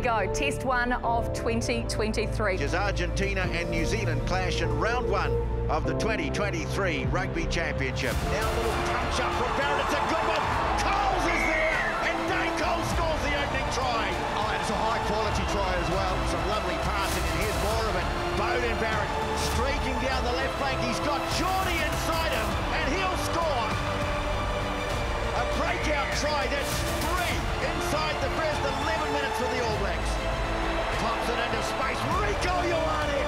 go. Test 1 of 2023. As Argentina and New Zealand clash in round 1 of the 2023 Rugby Championship. Now a little punch up from Barrett. It's a good one. Coles is there, and Dane Coles scores the opening try. Oh, and it's a high-quality try as well. Some lovely passing, and here's more of it. Bowden Barrett streaking down the left flank. He's got Geordie inside him, and he'll score. A breakout try. That's 3 inside the first 11 minutes for the All Blacks. Pops it into space. Rieko Ioane.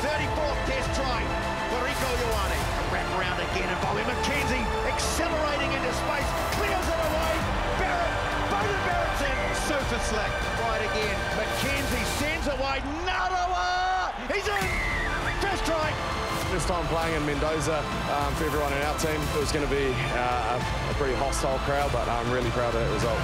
34th test try for Rieko Ioane. Wrap around again, and Bobby McKenzie accelerating into space. Clears it away. Barrett. Bowden Barrett's in. Super slick. Right again. McKenzie sends it wide. Narawa. He's in. First try. First time playing in Mendoza for everyone in our team. It was going to be a pretty hostile crowd, but I'm really proud of that result.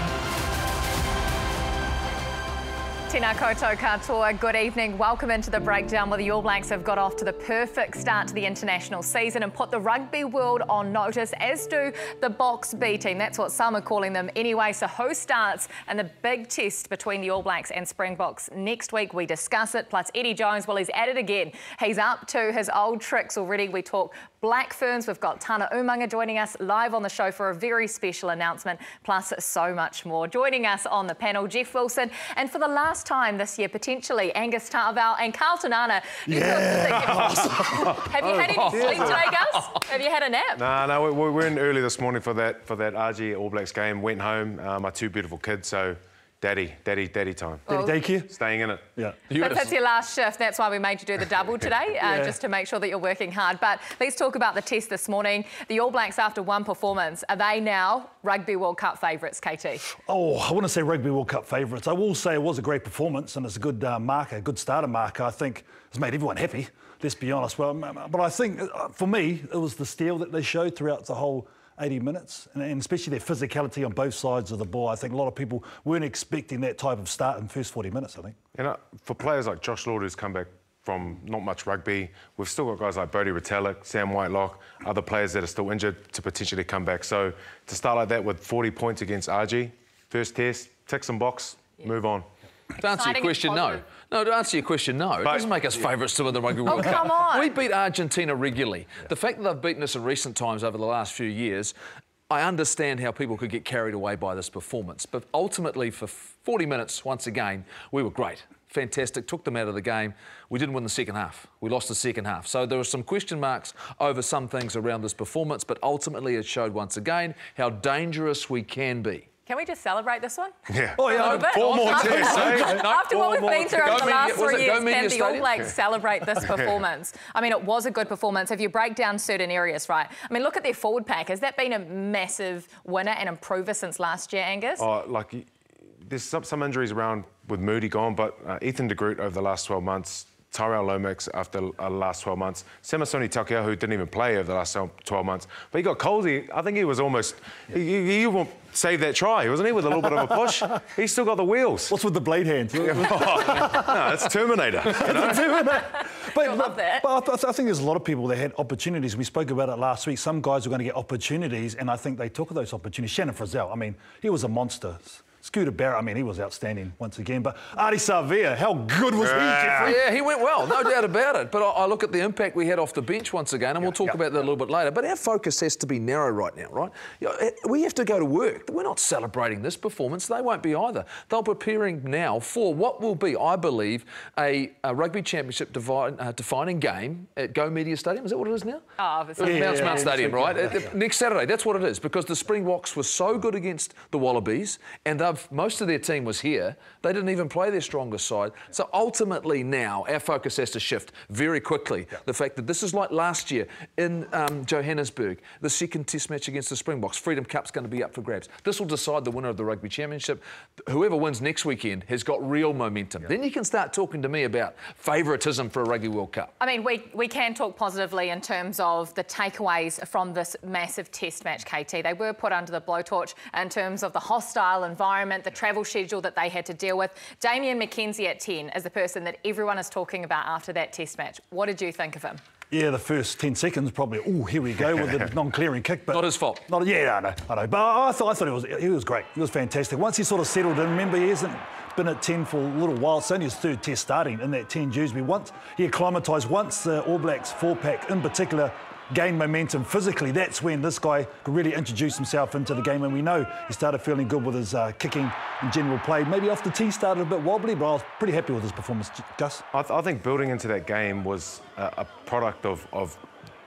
Tēnā koutou katoa, good evening. Welcome into the breakdown where the All Blacks have got off to the perfect start to the international season and put the rugby world on notice, as do the Box B team. That's what some are calling them anyway. So who starts in the big test between the All Blacks and Springboks next week? We discuss it. Plus Eddie Jones, well, he's at it again. He's up to his old tricks already. We talk Black Ferns. We've got Tana Umanga joining us live on the show for a very special announcement, plus so much more. Joining us on the panel, Jeff Wilson, and for the last time this year, potentially, Angus Tarval and Carlton Ana. Yeah. Have you had any sleep today, Gus? Have you had a nap? No, we were in early this morning for that RG All Blacks game. Went home, my 2 beautiful kids, so daddy time. Daddy daycare? Staying in it. Yeah. But that's your last shift. That's why we made you do the double today, just to make sure that you're working hard. But let's talk about the test this morning. The All Blacks, after one performance, are they now Rugby World Cup favourites, KT? Oh, I wouldn't say Rugby World Cup favourites. I will say it was a great performance and it's a good marker, a good starter marker. I think it's made everyone happy, let's be honest. Well, but I think, for me, it was the steel that they showed throughout the whole 80 minutes, and especially their physicality on both sides of the ball. I think a lot of people weren't expecting that type of start in the first 40 minutes, I think. You know, for players like Josh Lord, who's come back from not much rugby, we've still got guys like Bodie Retallick, Sam Whitelock, other players that are still injured to potentially come back. So to start like that with 40 points against RG, first test, tick some box, move on. To answer your question, no. No, to answer your question, no. It doesn't make us favourites to win the Rugby World Cup. Come on. We beat Argentina regularly. The fact that they've beaten us in recent times over the last few years, I understand how people could get carried away by this performance. But ultimately, for 40 minutes, once again, we were great. Fantastic, took them out of the game. We didn't win the second half. We lost the second half. So there were some question marks over some things around this performance, but ultimately it showed once again how dangerous we can be. Can we just celebrate this one? Yeah. Oh, yeah. 4 more tests, eh? After what we've been through over the last 3 years, can the All Blacks Yeah. celebrate this performance? I mean, it was a good performance. If you break down certain areas, right? I mean, look at their forward pack. Has that been a massive winner and improver since last year, Angus? Oh, like, there's some injuries around with Moody gone, but Ethan de Groot over the last 12 months, Tyrell Lomax after the last 12 months, Samasoni Takia, who didn't even play over the last 12 months. But he got Colsey. I think he was almost... He won't save that try, wasn't he, with a little bit of a push? He's still got the wheels. What's with the blade hands? No, it's Terminator. You know? But I think there's a lot of people that had opportunities. We spoke about it last week. Some guys were going to get opportunities, and I think they took those opportunities. Shannon Frizzell, I mean, he was a monster. Scooter Barrett, I mean, he was outstanding once again. But Ardie Savea, how good was he, Jeffrey? Yeah, he went well, no doubt about it. But I look at the impact we had off the bench once again, and we'll talk about that a little bit later. But our focus has to be narrow right now, right? You know, we have to go to work. We're not celebrating this performance. They won't be either. They're preparing now for what will be, I believe, a Rugby Championship defining game at Go Media Stadium. Is that what it is now? Oh, Mount Stadium, right? Next Saturday, that's what it is, because the Springboks were so good against the Wallabies, and most of their team was here. They didn't even play their strongest side. So ultimately now, our focus has to shift very quickly. The fact that this is like last year in Johannesburg, the second test match against the Springboks. Freedom Cup's going to be up for grabs. This will decide the winner of the Rugby Championship. Whoever wins next weekend has got real momentum. Then you can start talking to me about favouritism for a Rugby World Cup. I mean, we can talk positively in terms of the takeaways from this massive test match, KT. They were put under the blowtorch in terms of the hostile environment, the travel schedule that they had to deal with. Damien McKenzie at 10 is the person that everyone is talking about after that test match. What did you think of him? Yeah, the first 10 seconds probably, oh, here we go with the non-clearing kick. But not his fault. Yeah, I know. But I thought he was great. He was fantastic. Once he sort of settled in, remember, he hasn't been at 10 for a little while. It's only his third test starting in that 10 jersey. Once he acclimatised, once the All Blacks 4-pack in particular gained momentum physically, that's when this guy could really introduce himself into the game. And we know he started feeling good with his kicking and general play. Maybe off the tee started a bit wobbly, but I was pretty happy with his performance, Gus. I think building into that game was a product of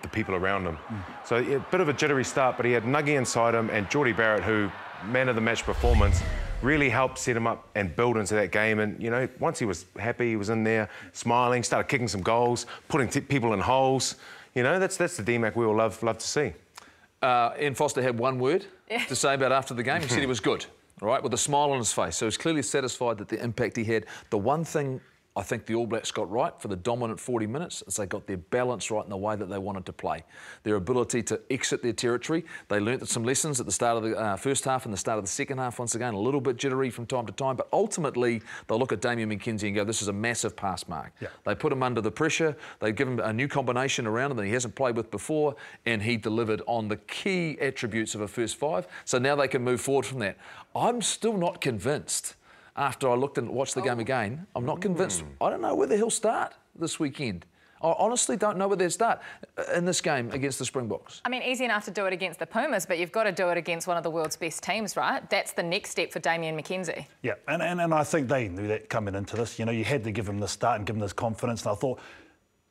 the people around him. So a bit of a jittery start, but he had Nuggie inside him and Geordie Barrett, who, man of the match performance, really helped set him up and build into that game. And, you know, once he was happy, he was in there smiling, started kicking some goals, putting people in holes. You know, that's the D-Mac we all love to see. Ian Foster had one word to say about after the game. He said he was good, right, with a smile on his face. So he was clearly satisfied that the impact he had. The one thing I think the All Blacks got right for the dominant 40 minutes is they got their balance right in the way that they wanted to play. Their ability to exit their territory. They learnt some lessons at the start of the first half and the start of the second half. Once again, a little bit jittery from time to time, but ultimately they'll look at Damian McKenzie and go, this is a massive pass mark. Yeah. They put him under the pressure. They give him a new combination around him that he hasn't played with before, and he delivered on the key attributes of a first five. So now they can move forward from that. I'm still not convinced. After I looked and watched the game again, I'm not convinced. I don't know whether he'll start this weekend. I honestly don't know whether he'll start in this game against the Springboks. I mean, easy enough to do it against the Pumas, but you've got to do it against one of the world's best teams, right? That's the next step for Damian McKenzie. Yeah, and I think they knew that coming into this. You know, you had to give him the start and give him this confidence. And I thought,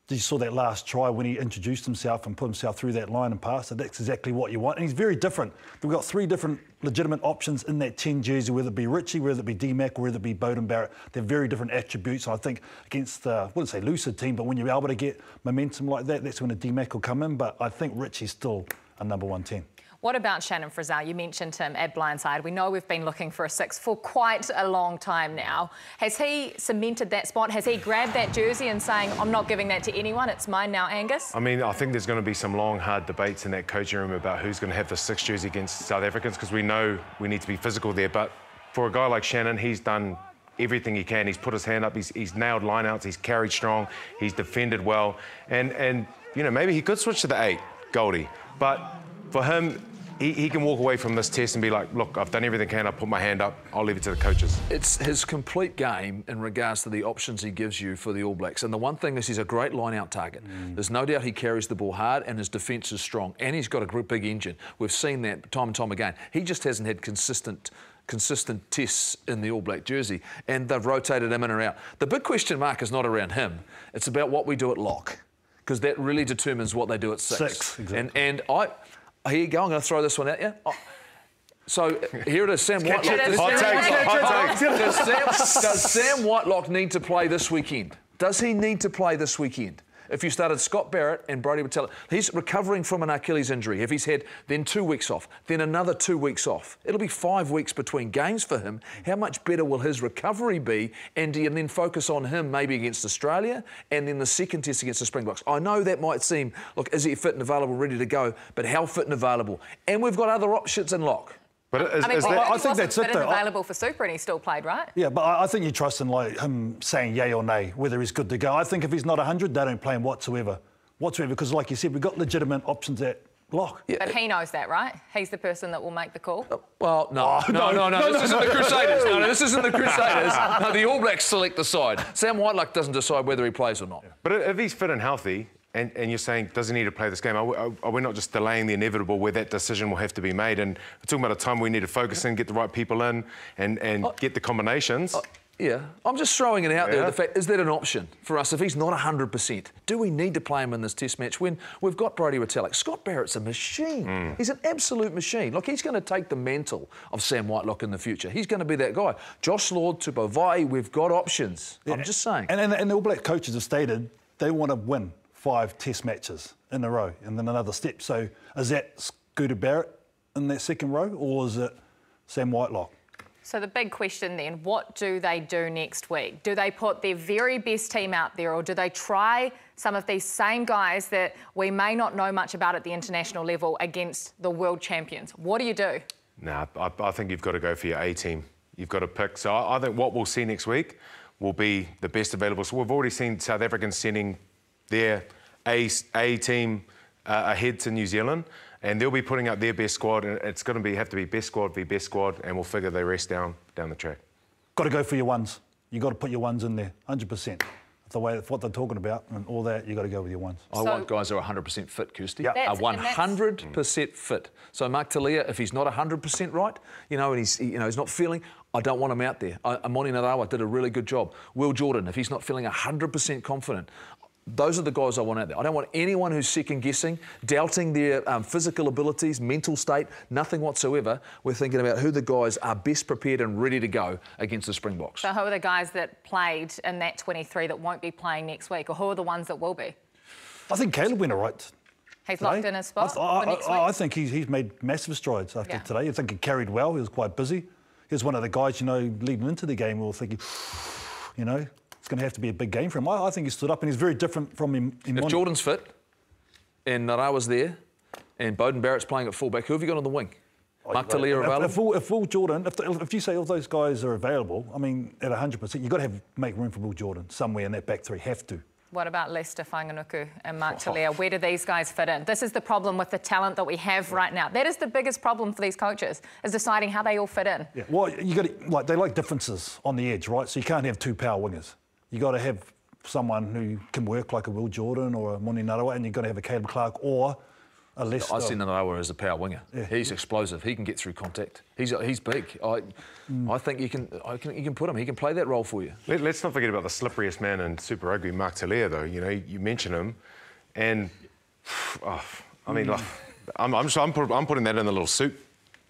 you saw that last try when he introduced himself and put himself through that line and passed it. That's exactly what you want. And he's very different. We've got three different legitimate options in that 10 jersey, whether it be Richie, whether it be D-Mac, or whether it be Beauden Barrett. They're very different attributes. And I think against the, I wouldn't say lucid team, but when you're able to get momentum like that, that's when a D-Mac will come in. But I think Richie's still a number 110. What about Shannon Frizzell? You mentioned him at blindside. We know we've been looking for a 6 for quite a long time now. Has he cemented that spot? Has he grabbed that jersey and saying, I'm not giving that to anyone, it's mine now, Angus? I mean, I think there's going to be some long, hard debates in that coaching room about who's going to have the 6 jersey against South Africans, because we know we need to be physical there. But for a guy like Shannon, he's done everything he can. He's put his hand up, he's nailed lineouts, he's carried strong, he's defended well. And you know, maybe he could switch to the 8, Goldie. But for him, he can walk away from this test and be like, look, I've done everything I can, I'll put my hand up, I'll leave it to the coaches. It's his complete game in regards to the options he gives you for the All Blacks. And the one thing is he's a great line-out target. There's no doubt he carries the ball hard and his defence is strong. And he's got a big engine. We've seen that time and time again. He just hasn't had consistent tests in the All Black jersey, and they've rotated him in and out. The big question mark is not around him. It's about what we do at lock, because that really determines what they do at 6. Exactly. And here you go, I'm going to throw this one at you. So here it is, Sam Whitelock. Does Sam Whitelock need to play this weekend? Does he need to play this weekend? If you started Scott Barrett and Brodie Retallick, he's recovering from an Achilles injury. If he's had then 2 weeks off, then another 2 weeks off, it'll be 5 weeks between games for him. How much better will his recovery be? And do you then focus on him maybe against Australia and then the second test against the Springboks? I know that might seem, look, is he fit and available, ready to go? But how fit and available? And we've got other options in lock. But I think that's it, though. Available for Super and he still played, right? Yeah, but I think you trust in like him saying yay or nay, whether he's good to go. I think if he's not 100, they don't play him whatsoever, because like you said, we've got legitimate options at lock. Yeah. But he knows that, right? He's the person that will make the call. Well, no. This isn't the Crusaders. No, this isn't the Crusaders. No, the All Blacks select the side. Sam Whitelock doesn't decide whether he plays or not. Yeah. But if he's fit and healthy, and you're saying, does he need to play this game? Are we not just delaying the inevitable where that decision will have to be made? And we're talking about a time we need to focus in, get the right people in, and get the combinations. Yeah, I'm just throwing it out there. The fact, is that an option for us? If he's not 100%, do we need to play him in this test match when we've got Brodie Retallick? Scott Barrett's a machine. He's an absolute machine. Look, he's going to take the mantle of Sam Whitelock in the future. He's going to be that guy. Josh Lord, Tupova'i, we've got options. Yeah. I'm just saying. And the All Black coaches have stated they want to win 5 test matches in a row and then another step. So is that Scooter Barrett in that second row, or is it Sam Whitelock? So the big question then, what do they do next week? Do they put their very best team out there, or do they try some of these same guys that we may not know much about at the international level against the world champions? What do you do? Nah, I think you've got to go for your A team. You've got to pick. So I think what we'll see next week will be the best available. So we've already seen South Africans sending their A team ahead to New Zealand, and they'll be putting up their best squad, and it's going to have to be best squad v best squad, and we'll figure the rest down the track. got to go for your ones. You've got to put your ones in there, 100%. The way what they're talking about and all that, you've got to go with your ones. I want guys who are 100% fit, Kirsty. Yep. Are 100% fit. So Mark Talia, if he's not 100% right, you know, and he's not feeling, I don't want him out there. Moni Narawa did a really good job. Will Jordan, if he's not feeling 100% confident, those are the guys I want out there. I don't want anyone who's second-guessing, doubting their physical abilities, mental state, nothing whatsoever. We're thinking about who the guys are best prepared and ready to go against the Springboks. So who are the guys that played in that 23 that won't be playing next week, or who are the ones that will be? I think Caleb went all right. He's locked in his spot for next week? I think he's made massive strides after today. I think he carried well. He was quite busy. He was one of the guys, you know, leading into the game, we were thinking, you know, it's going to have to be a big game for him. I think he stood up and he's very different from him. If Jordan's fit and Narawa's there and Bowden Barrett's playing at fullback, who have you got on the wing? Mark Talia available? If Will Jordan, if you say all those guys are available, I mean, at 100%, you've got to make room for Will Jordan somewhere in that back three, have to. What about Lester Whanganuku and Mark Talia? Where do these guys fit in? This is the problem with the talent that we have right now. That is the biggest problem for these coaches, is deciding how they all fit in. Yeah. Well, you got to, they like differences on the edge, right? So you can't have two power wingers. You got to have someone who can work like a Will Jordan or a Moni Narawa, and you've got to have a Caleb Clark or a Lester. I see Narawa as a power winger. Yeah. He's explosive. He can get through contact. He's big. I think you can put him. He can play that role for you. Let's not forget about the slipperiest man in Super Rugby, Mark Talia, though. You know, you mention him, and I mean, like, I'm putting that in the little soup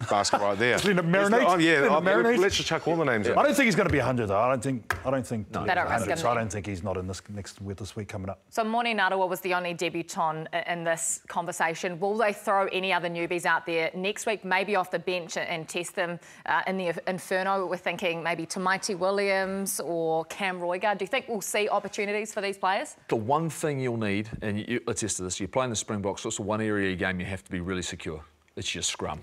basket right there. Marinate? Let's just chuck all the names in. I don't think he's going to be 100 though. I don't think. No, I don't think he's not in this this week coming up. So Moni Narawa was the only debutant in this conversation. Will they throw any other newbies out there next week, maybe off the bench and test them in the Inferno? We're thinking maybe Tamaiti Williams or Cam Roigard. Do you think we'll see opportunities for these players? The one thing you'll need, and you attest to this, you're playing the Springboks, that's the one area of your game you have to be really secure. It's your scrum.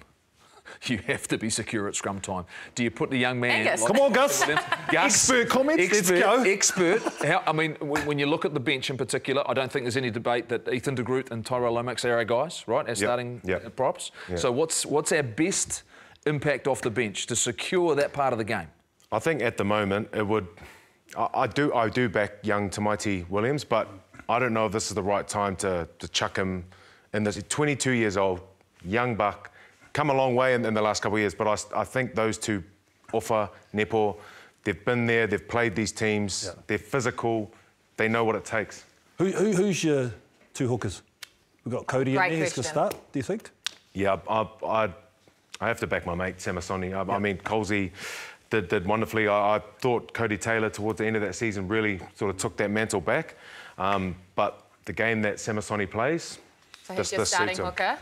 You have to be secure at scrum time. Do you put the young man... Angus. Come on, Gus. Expert comments. Let's go. Expert. I mean, when you look at the bench in particular, I don't think there's any debate that Ethan de Groot and Tyrell Lomax are our guys, right, as starting props. Yep. So what's our best impact off the bench to secure that part of the game? I think at the moment it would... I do back young Tamaiti Williams, but I don't know if this is the right time to chuck him in this. 22 years old, young buck, come a long way in the last couple of years, but I think those two, Ofa, Nepo, they've been there, they've played these teams, they're physical, they know what it takes. Who's your two hookers? We've got Cody in there, he's going to start, do you think? Yeah, I have to back my mate, Samasoni. I mean, Colsey did wonderfully. I thought Cody Taylor, towards the end of that season, really sort of took that mantle back. But the game that Samasoni plays, so he's just starting hooker?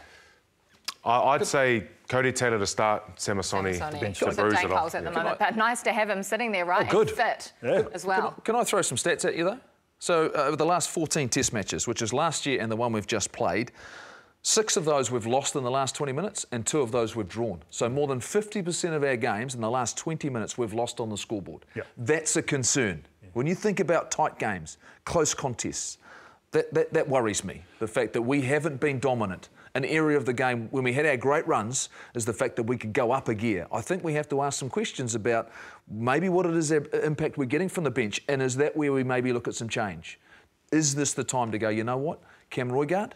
I'd say Cody Taylor to start, Samasoni to bruise it off. At the moment, but nice to have him sitting there, right? Good. And fit as well. Can I throw some stats at you, though? So, over the last 14 Test matches, which is last year and the one we've just played, 6 of those we've lost in the last 20 minutes and 2 of those we've drawn. So more than 50% of our games in the last 20 minutes we've lost on the scoreboard. Yep. That's a concern. Yeah. When you think about tight games, close contests, that worries me, the fact that we haven't been dominant. An area of the game when we had our great runs is the fact that we could go up a gear. I think we have to ask some questions about maybe what it is, the impact we're getting from the bench, and is that where we maybe look at some change? Is this the time to go, you know what, Cam Roigard,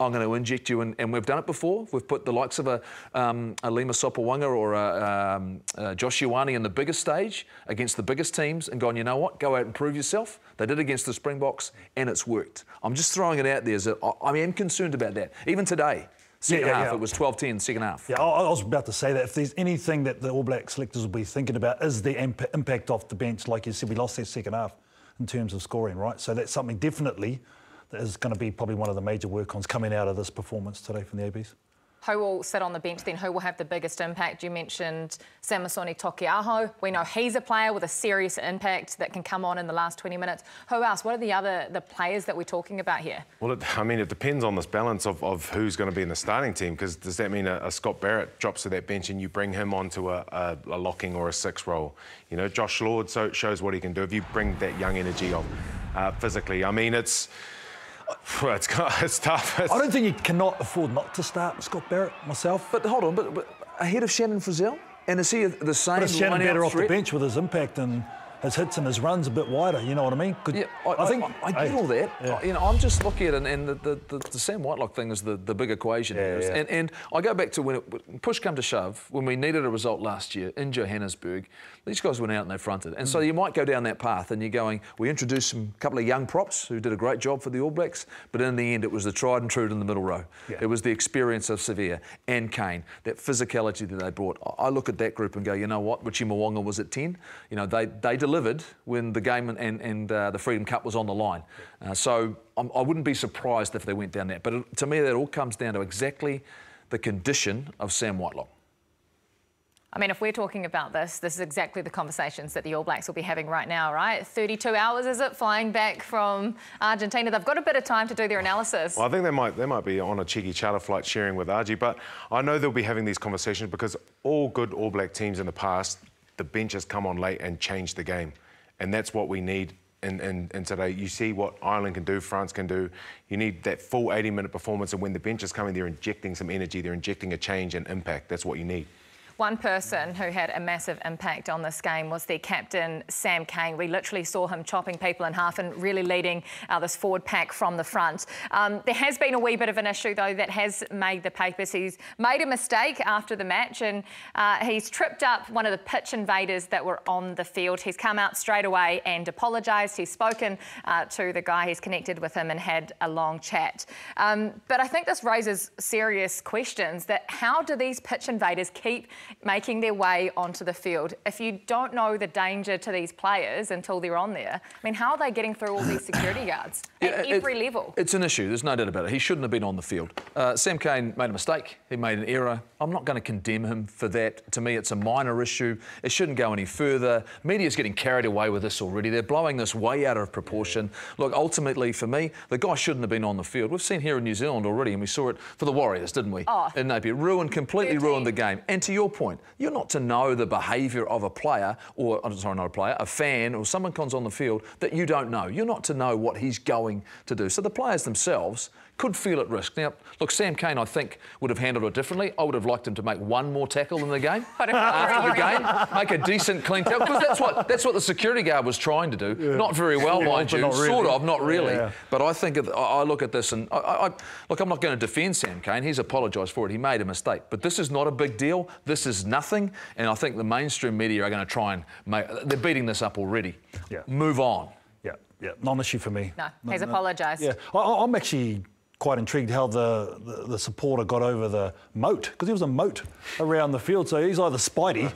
I'm going to inject you, and we've done it before. We've put the likes of a Lima Sopawanga or a Josh Ioane in the biggest stage against the biggest teams and gone, you know what, go out and prove yourself. They did against the Springboks and it's worked. I'm just throwing it out there as I am concerned about that. Even today, second half, it was 12-10 second half. Yeah, I was about to say that if there's anything that the All Black selectors will be thinking about is the impact off the bench. Like you said, we lost that second half in terms of scoring, right? So that's something definitely that is going to be probably one of the major work-ons coming out of this performance today from the ABs. Who will sit on the bench then? Who will have the biggest impact? You mentioned Samasoni Tokiaho. We know he's a player with a serious impact that can come on in the last 20 minutes. Who else? What are the players that we're talking about here? Well, it depends on this balance of who's going to be in the starting team, because does that mean a Scott Barrett drops to that bench and you bring him onto a locking or a 6 role? You know, Josh Lord shows what he can do if you bring that young energy on physically. I mean, it's tough. I don't think you cannot afford not to start Scott Barrett myself. But hold on, but ahead of Shannon Frizzell? And is he the same? But is Shannon better off the threat? bench with his impact and his hits and his runs a bit wider? You know what I mean? Yeah, I get all that. Yeah. You know, I'm just looking at it, and the Sam Whitelock thing is the big equation here. Yeah. And I go back to when push come to shove, when we needed a result last year in Johannesburg, these guys went out and they fronted. And so you might go down that path and you're going, we introduced a couple of young props who did a great job for the All Blacks, but in the end it was the tried and true in the middle row. Yeah. It was the experience of Sevilla and Kane, that physicality that they brought. I look at that group and go, you know what, Richie Mwanga was at 10. You know, they delivered when the game and the Freedom Cup was on the line. So I wouldn't be surprised if they went down that. But to me, that all comes down to exactly the condition of Sam Whitelock. I mean, if we're talking about this is exactly the conversations that the All Blacks will be having right now, right? 32 hours, is it, flying back from Argentina? They've got a bit of time to do their analysis. Well, I think they might be on a cheeky charter flight sharing with Argie, but I know they'll be having these conversations because all good All Black teams in the past, the bench has come on late and changed the game. And that's what we need in today. You see what Ireland can do, France can do. You need that full 80-minute performance, and when the bench is coming, they're injecting some energy, they're injecting a change and impact. That's what you need. One person who had a massive impact on this game was their captain, Sam Cane. We literally saw him chopping people in half and really leading this forward pack from the front. There has been a wee bit of an issue, though, that has made the papers. He's made a mistake after the match and he's tripped up one of the pitch invaders that were on the field. He's come out straight away and apologised. He's spoken to the guy. He's connected with him and had a long chat. But I think this raises serious questions that how do these pitch invaders keep making their way onto the field if you don't know the danger to these players until they're on there? I mean, how are they getting through all these security guards at every level? It's an issue, there's no doubt about it. He shouldn't have been on the field. Sam Cane made a mistake, he made an error. I'm not going to condemn him for that. To me, it's a minor issue. It shouldn't go any further. Media's getting carried away with this already. They're blowing this way out of proportion. Look, ultimately, for me, the guy shouldn't have been on the field. We've seen here in New Zealand already, and we saw it for the Warriors, didn't we? Oh. In Napier. Completely ruined the game. And to your point, you're not to know the behaviour of a player, or, I'm sorry, not a player, a fan, or someone comes on the field that you don't know. You're not to know what he's going to do. So the players themselves could feel at risk. Now, look, Sam Cane, I think, would have handled it differently. I would have liked him to make one more tackle in the game, after the game, make a decent, clean tackle, because that's what the security guard was trying to do. Yeah. Not very well, mind you, really. Sort of, not really. Yeah. But I think, I look at this and, look, I'm not going to defend Sam Cane. He's apologised for it. He made a mistake. But this is not a big deal. This is nothing. And I think the mainstream media are going to try and they're beating this up already. Yeah. Move on. Yeah, non-issue for me. No, he's apologised. Yeah, I'm actually quite intrigued how the supporter got over the moat, because there was a moat around the field. So he's either Spider-Man,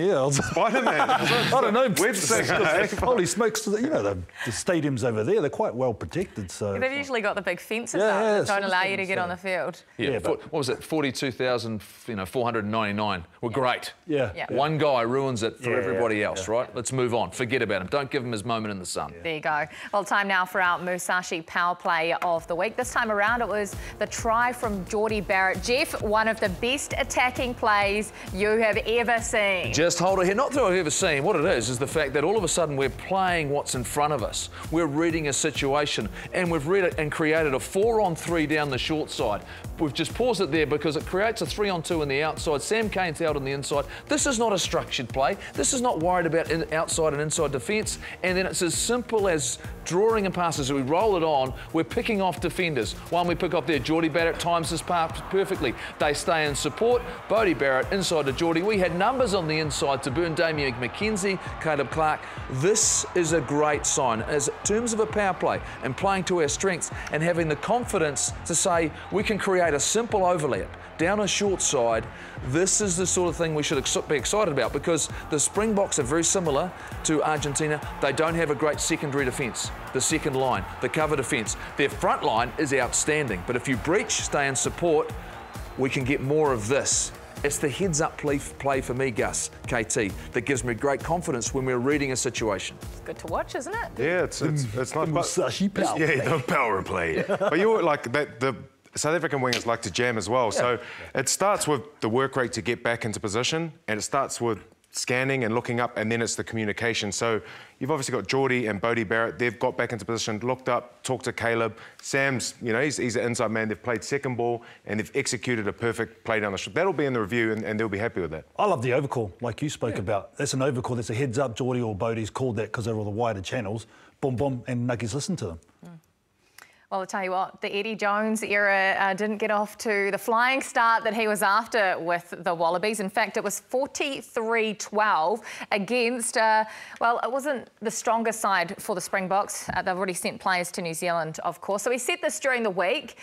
yeah. Spider-Man. I don't know. Website. Holy smokes, you know, the stadiums over there, they're quite well protected. So they've usually got the big fences up that don't allow you to get on the field. Yeah, what was it, 42,499 were great. Yeah. One guy ruins it for everybody else, right? Let's move on. Forget about him. Don't give him his moment in the sun. There you go. Well, time now for our Musashi Power Play of the Week. This time around, it was the try from Geordie Barrett. Jeff, one of the best attacking plays you have ever seen. Just hold it here. Not that I've ever seen. What it is the fact that all of a sudden we're playing what's in front of us. We're reading a situation, and we've read it and created a 4-on-3 down the short side. We've just paused it there because it creates a 3-on-2 on the outside. Sam Cane's out on the inside. This is not a structured play. This is not worried about outside and inside defence. And then it's as simple as drawing and passes. As we roll it on, we're picking off defenders. One we pick up there, Geordie Barrett times this pass perfectly. They stay in support. Bodie Barrett inside to Geordie. We had numbers on the inside to Burn, Damien McKenzie, Caleb Clark. This is a great sign as in terms of a power play and playing to our strengths and having the confidence to say we can create a simple overlap down a short side. This is the sort of thing we should be excited about, because the Springboks are very similar to Argentina. They don't have a great secondary defence, the second line, the cover defence. Their front line is outstanding, but if you breach, stay in support, we can get more of this. It's the heads-up play for me, Gus, KT, that gives me great confidence when we're reading a situation. It's good to watch, isn't it? Yeah, it's not... Musashi power play. Yeah, the power play. But you're like that... The South African wingers like to jam as well. So it starts with the work rate to get back into position, and it starts with scanning and looking up, and then it's the communication. So you've obviously got Geordie and Bodie Barrett. They've got back into position, looked up, talked to Caleb. Sam's, you know, he's an inside man. They've played second ball, and they've executed a perfect play down the strip. That'll be in the review, and they'll be happy with that. I love the overcall, like you spoke about. That's an overcall. That's a heads up. Geordie or Bodie's called that because they're all the wider channels. Boom, boom, and Nuggies listen to them. Well, I'll tell you what, the Eddie Jones era didn't get off to the flying start that he was after with the Wallabies. In fact, it was 43-12 against, well, it wasn't the strongest side for the Springboks. They've already sent players to New Zealand, of course. So he said this during the week.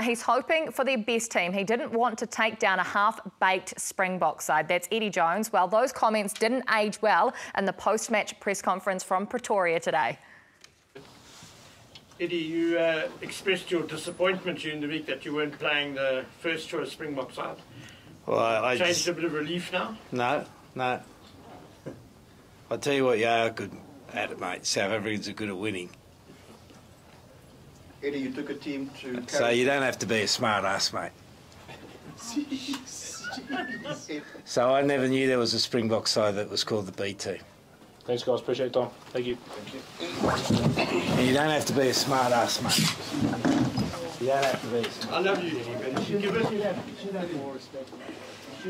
He's hoping for their best team. He didn't want to take down a half-baked Springbok side. That's Eddie Jones. Well, those comments didn't age well in the post-match press conference from Pretoria today. Eddie, you expressed your disappointment during the week that you weren't playing the first choice Springbok side. Well, I Changed just, a bit of relief now? No. I'll tell you what, you are good at it, mate. South Africans are good at winning. Eddie, you took a team to... So you don't have to be a smart ass, mate. So I never knew there was a Springbok side that was called the B team. Thanks, guys. Appreciate your time. Thank you. And you don't have to be a smart ass, mate. You don't have to be a smart. I love you, Eddie, but you give it more respect.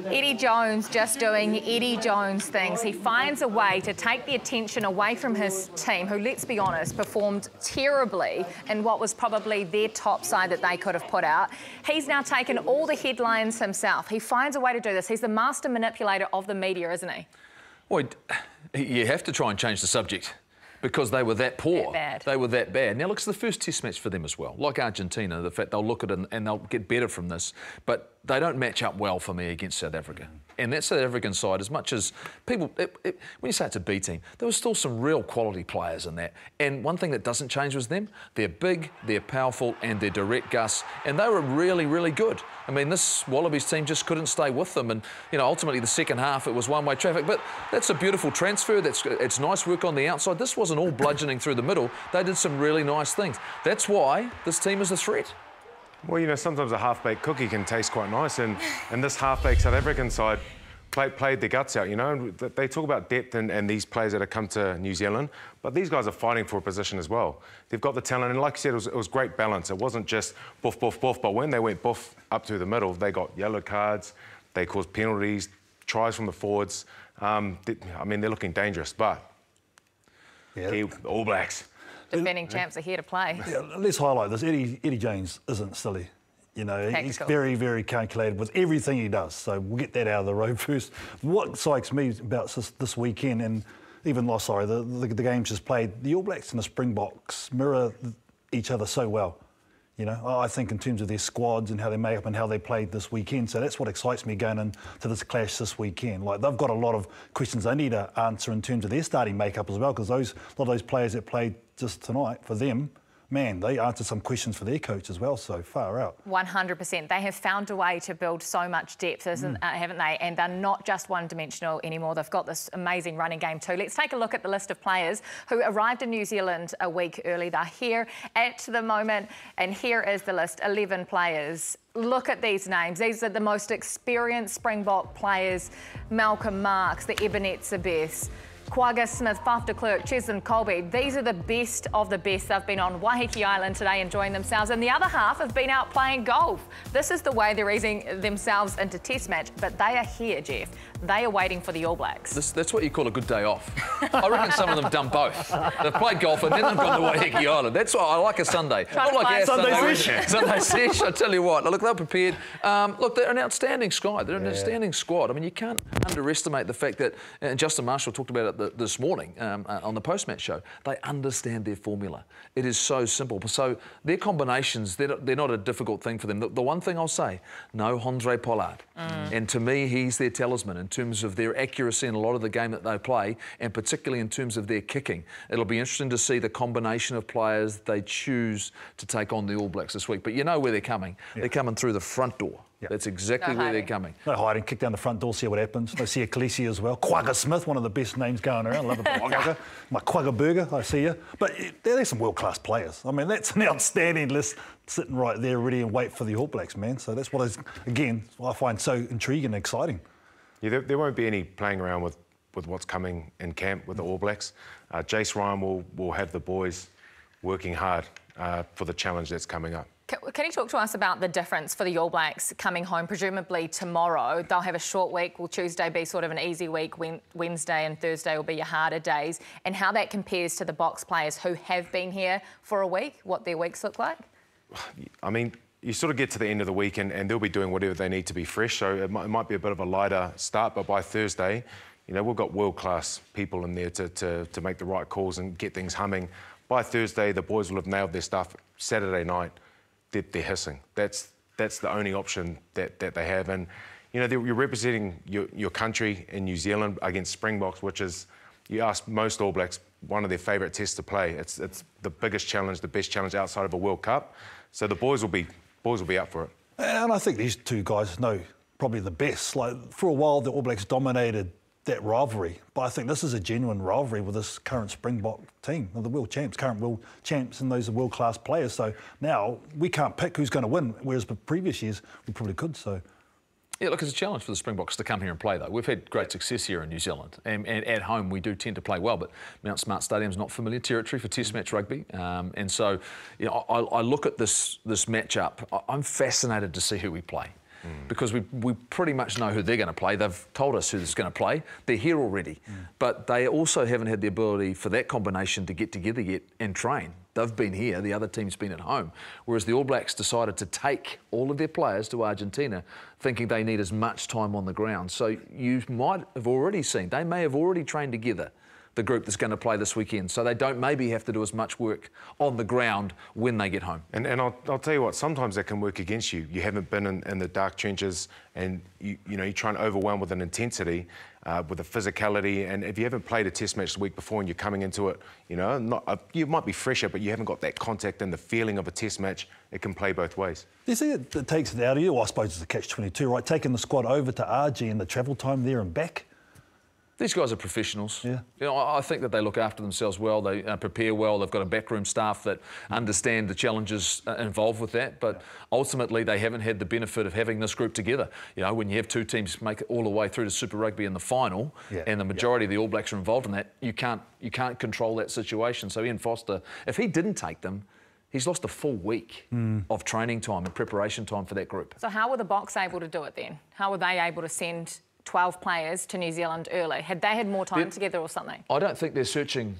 Eddie Jones just doing Eddie Jones things. He finds a way to take the attention away from his team, who, let's be honest, performed terribly in what was probably their top side that they could have put out. He's now taken all the headlines himself. He finds a way to do this. He's the master manipulator of the media, isn't he? Well, you have to try and change the subject because they were that poor. They were that bad. Now, look, it's the first test match for them as well. Like Argentina, the fact they'll look at it and they'll get better from this. But they don't match up well for me against South Africa. And that South African side, as much as people... when you say it's a B team, there were still some real quality players in that. And one thing that doesn't change was them. They're big, they're powerful, and they're direct, Gus. And they were really, really good. I mean, this Wallabies team just couldn't stay with them. And, you know, ultimately the second half, it was one-way traffic. But that's a beautiful transfer. It's nice work on the outside. This wasn't all bludgeoning through the middle. They did some really nice things. That's why this team is a threat. Well, you know, sometimes a half-baked cookie can taste quite nice, and this half-baked South African side played their guts out, you know. They talk about depth and these players that have come to New Zealand, but these guys are fighting for a position as well. They've got the talent, and like you said, it was great balance. It wasn't just boof, boof, boof, but when they went boof up through the middle, they got yellow cards, they caused penalties, tries from the forwards. I mean, they're looking dangerous, but All Blacks. Defending champs are here to play. Yeah, let's highlight this. Eddie Jones isn't silly. You know, he's very, very calculated with everything he does. So we'll get that out of the road first. What excites me about this weekend, and even the games just played, the All Blacks and the Springboks mirror each other so well. You know, I think in terms of their squads and how they make up and how they played this weekend. So that's what excites me going into this clash this weekend. Like, they've got a lot of questions they need to answer in terms of their starting makeup as well, because a lot of those players that played just tonight, for them, man, they answered some questions for their coach as well, so far out. 100%. They have found a way to build so much depth, haven't they? And they're not just one-dimensional anymore. They've got this amazing running game too. Let's take a look at the list of players who arrived in New Zealand a week early. They're here at the moment, and here is the list, 11 players. Look at these names. These are the most experienced Springbok players. Malcolm Marx, the Ebenezer Best, Quagga Smith, Faf de Klerk, Cheslin Colby. These are the best of the best. They've been on Waiheke Island today enjoying themselves, and the other half have been out playing golf. This is the way they're easing themselves into test match, but they are here, Jeff. They are waiting for the All Blacks. That's what you call a good day off. I reckon some of them have done both. They've played golf and then they've gone to Waiheke Island. That's why I like a Sunday. Not like our Sunday sesh. Sunday sesh, I tell you what. Look, they're prepared. Look, they're an outstanding squad. They're an outstanding squad. I mean, you can't underestimate the fact that, and Justin Marshall talked about it this morning on the post-match show, they understand their formula. It is so simple. So their combinations, they're not a difficult thing for them. The one thing I'll say, no Andre Pollard. And to me, he's their talisman in terms of their accuracy in a lot of the game that they play, and particularly in terms of their kicking. It'll be interesting to see the combination of players they choose to take on the All Blacks this week. But you know where they're coming. Yeah. They're coming through the front door. Yep. That's exactly where they're coming. No hiding, kick down the front door, see what happens. They see a Khaleesi as well. Quagga Smith, one of the best names going around. Love it, Quagga. My Quagga Burger, I see you. But they're some world-class players. I mean, that's an outstanding list sitting right there ready and wait for the All Blacks, man. So that's what, again, I find so intriguing and exciting. Yeah, there won't be any playing around with with what's coming in camp with the All Blacks. Jace Ryan will have the boys working hard for the challenge that's coming up. Can you talk to us about the difference for the All Blacks coming home, presumably tomorrow? They'll have a short week. Will Tuesday be sort of an easy week? Wednesday and Thursday will be your harder days. And how that compares to the Box players who have been here for a week, what their weeks look like? I mean, you sort of get to the end of the week and they'll be doing whatever they need to be fresh. So it might be a bit of a lighter start, but by Thursday, you know, we've got world-class people in there to make the right calls and get things humming. By Thursday, the boys will have nailed their stuff. Saturday night, they're hissing. That's the only option that they have. And, you know, you're representing your country in New Zealand against Springboks, which is, you ask most All Blacks, one of their favourite tests to play. It's the biggest challenge, the best challenge outside of a World Cup. So the boys will be up for it. And I think these two guys know probably the best. Like, for a while, the All Blacks dominated that rivalry, but I think this is a genuine rivalry with this current Springbok team, the world champs, current world champs, and those are world-class players. So now we can't pick who's going to win, whereas the previous years we probably could. So. Yeah, look, it's a challenge for the Springboks to come here and play, though. We've had great success here in New Zealand, and at home we do tend to play well, but Mount Smart Stadium's not familiar territory for Test match rugby, and so, you know, I look at this matchup. I'm fascinated to see who we play. Because we pretty much know who they're going to play. They've told us who's going to play. They're here already. But they also haven't had the ability for that combination to get together yet and train. They've been here, the other team's been at home. Whereas the All Blacks decided to take all of their players to Argentina, thinking they need as much time on the ground. So you might have already seen, they may have already trained together, the group that's going to play this weekend, so they don't maybe have to do as much work on the ground when they get home. And I'll tell you what, sometimes that can work against you. You haven't been in the dark trenches, and you know, you're trying to overwhelm with an intensity, with a physicality, and if you haven't played a Test match the week before and you're coming into it, you know, you might be fresher, but you haven't got that contact and the feeling of a Test match. It can play both ways. Do you think it takes it out of you? Well, I suppose it's a catch-22, right? Taking the squad over to RG and the travel time there and back. These guys are professionals. Yeah. You know, I think that they look after themselves well. They prepare well. They've got a backroom staff that understand the challenges involved with that. But ultimately, they haven't had the benefit of having this group together. You know, when you have two teams make it all the way through to Super Rugby in the final, and the majority of the All Blacks are involved in that, you can't control that situation. So Ian Foster, if he didn't take them, he's lost a full week of training time and preparation time for that group. So how were the Boks able to do it then? How were they able to send 12 players to New Zealand early? Had they had more time together or something? I don't think they're searching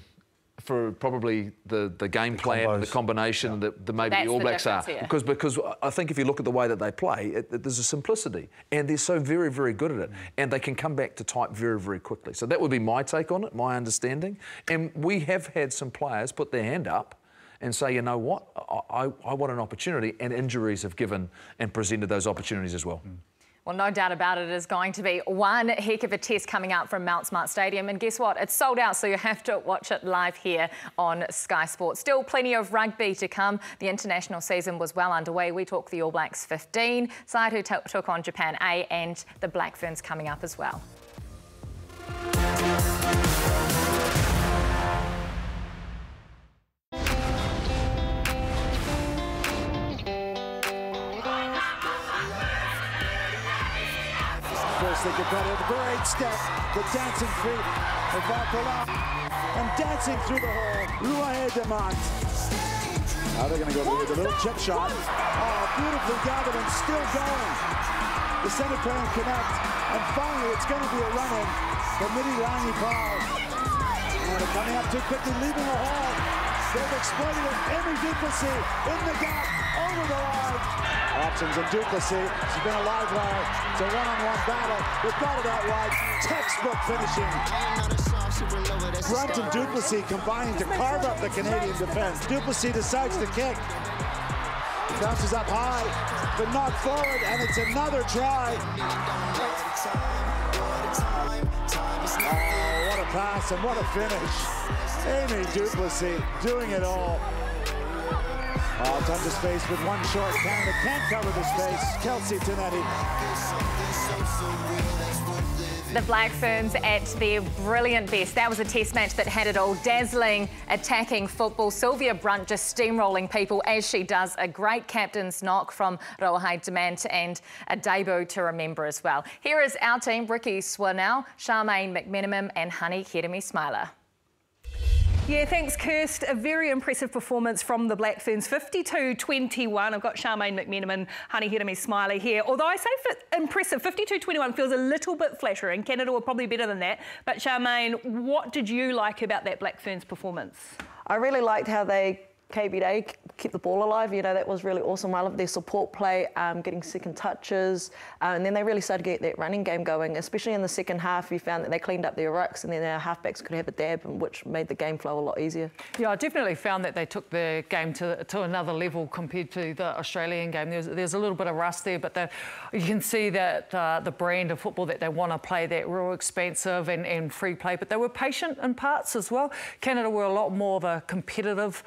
for probably the game plan and the combination that maybe the All Blacks are. Here. Because I think if you look at the way that they play, there's a simplicity. And they're so very, very good at it. And they can come back to type very, very quickly. So that would be my take on it, my understanding. And we have had some players put their hand up and say, you know what, I want an opportunity, and injuries have given and presented those opportunities as well. Well, no doubt about it, is going to be one heck of a test coming up from Mount Smart Stadium. And guess what? It's sold out, so you have to watch it live here on Sky Sports. Still plenty of rugby to come. The international season was well underway. We talk the All Blacks 15 side who took on Japan A, and the Black Ferns coming up as well. They get better. The great step, the dancing feet of Barcola, and dancing through the hole, Ruahe Demant. Now they're going to go with a little chip shot. Oh, beautifully gathered and still going. The center play and connect, and finally it's going to be a run-in for Midi Langi Paul. And they're coming up too quickly, leaving the hole. They've exploited it. Amy Duplessis in the gap, over the line. Options and Duplessis. She's been a live wire. It's a one-on-one battle. They've got it out wide. Textbook finishing. Brunt and Duplessis combining to carve up the Canadian defense. Duplessis decides to kick. Bounces up high, but knocked forward, and it's another try. Oh, what a pass and what a finish. Amy Duplessis doing it all. Oh, tons of space with one short Canada. Can't cover the space. Kelsey Tinetti. The Black Ferns at their brilliant best. That was a test match that had it all. Dazzling attacking football. Sylvia Brunt just steamrolling people as she does. A great captain's knock from Roahei Demant and a debut to remember as well. Here is our team, Ricky Swannell, Charmaine McMenamin and Honey Keremi-Smiler. Yeah, thanks, Kirst. A very impressive performance from the Black Ferns, 52-21. I've got Charmaine McMenamin, Honey Keremi-Smiler here. Although I say impressive, 52-21 feels a little bit flattering. Canada were probably better than that. But Charmaine, what did you like about that Black Ferns performance? I really liked how they KBD kept the ball alive. You know, that was really awesome. I love their support play, getting second touches, and then they really started to get that running game going, especially in the second half. You found that they cleaned up their rucks and then our halfbacks could have a dab, which made the game flow a lot easier. Yeah, I definitely found that they took the game to another level compared to the Australian game. There's a little bit of rust there, but you can see that the brand of football that they want to play, that real expansive and free play, but they were patient in parts as well. Canada were a lot more of a competitive